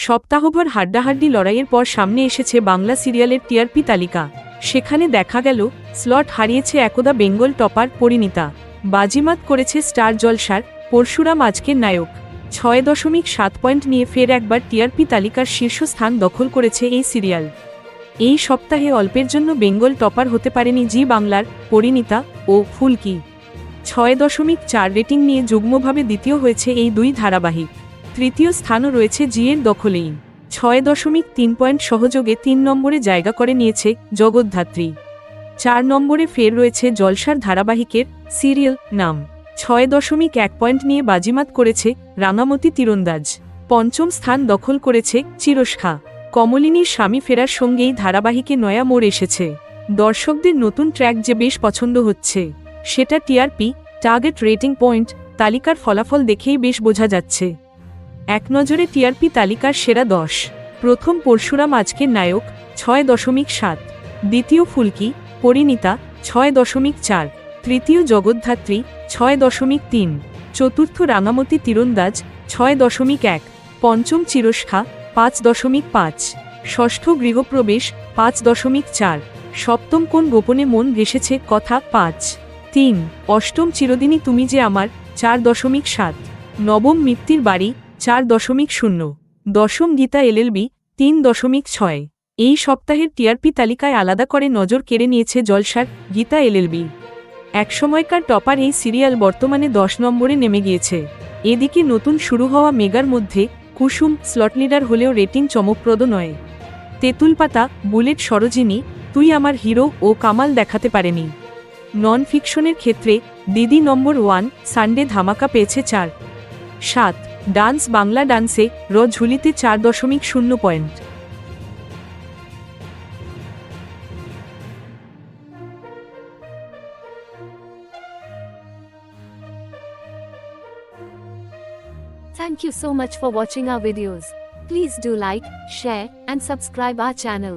সপ্তাহভর হাড্ডাহাড্ডি লড়াইয়ের পর সামনে এসেছে বাংলা সিরিয়ালের টিআরপি তালিকা। সেখানে দেখা গেল স্লট হারিয়েছে একদা বেঙ্গল টপার পরিণীতা, বাজিমাত করেছে স্টার জলসার পরশুরাম আজকের নায়ক। ৬.৭ পয়েন্ট নিয়ে ফের একবার টিআরপি তালিকার শীর্ষস্থান দখল করেছে এই সিরিয়াল। এই সপ্তাহে অল্পের জন্য বেঙ্গল টপার হতে পারেনি জি বাংলার পরিণীতা ও ফুলকি। ৬.৪ রেটিং নিয়ে যুগ্মভাবে দ্বিতীয় হয়েছে এই দুই ধারাবাহিক। তৃতীয় স্থানও রয়েছে জিএর দখলেই। ৬.৩ পয়েন্ট সহযোগে ৩ নম্বরে জায়গা করে নিয়েছে জগদ্ধাত্রী। ৪ নম্বরে ফের রয়েছে জলসার ধারাবাহিকের সিরিয়াল নাম। ৬.১ পয়েন্ট নিয়ে বাজিমাত করেছে রাঙামতি তীরন্দাজ। পঞ্চম স্থান দখল করেছে চিরস্খা। কমলিনীর স্বামী ফেরার সঙ্গেই ধারাবাহিকে নয়া মোড় এসেছে। দর্শকদের নতুন ট্র্যাক যে বেশ পছন্দ হচ্ছে, সেটা টিআরপি টার্গেট রেটিং পয়েন্ট তালিকার ফলাফল দেখেই বেশ বোঝা যাচ্ছে। এক নজরে টিআরপি তালিকার সেরা ১০। প্রথম পরশুরাম আজকের নায়ক ৬.৭, দ্বিতীয় ফুলকি পরিণীতা ৬.৪, তৃতীয় জগদ্ধাত্রী ৬.৩, চতুর্থ রাঙামতি তীরন্দাজ ৬.১, পঞ্চম চিরস্খা ৫.৫, ষষ্ঠ গৃহপ্রবেশ ৫.৪, সপ্তম কোন গোপনে মন ভেসেছে কথা ৫.৩, অষ্টম চিরদিনই তুমি যে আমার ৪.৭, নবম মিত্তির বাড়ি ৪.০, দশম গীতা এলএলবি ৩.৬। এই সপ্তাহের টিআরপি তালিকায় আলাদা করে নজর কেড়ে নিয়েছে জলসার গীতা এলএলবি। একসময়কার টপার এই সিরিয়াল বর্তমানে ১০ নম্বরে নেমে গিয়েছে। এদিকে নতুন শুরু হওয়া মেগার মধ্যে কুসুম স্লট লিডার হলেও রেটিং চমকপ্রদ নয়। তেঁতুলপাতা, বুলেট, সরোজিনী, তুই আমার হিরো ও কামাল দেখাতে পারেনি। নন ফিকশনের ক্ষেত্রে দিদি নম্বর 1, সানডে ধামাকা পেয়েছে ৪.৭, ডান্স বাংলা ডান্সে ঝুলিতে ৪.০ point. Thank you so much for watching our videos. Please do like, share and subscribe our channel.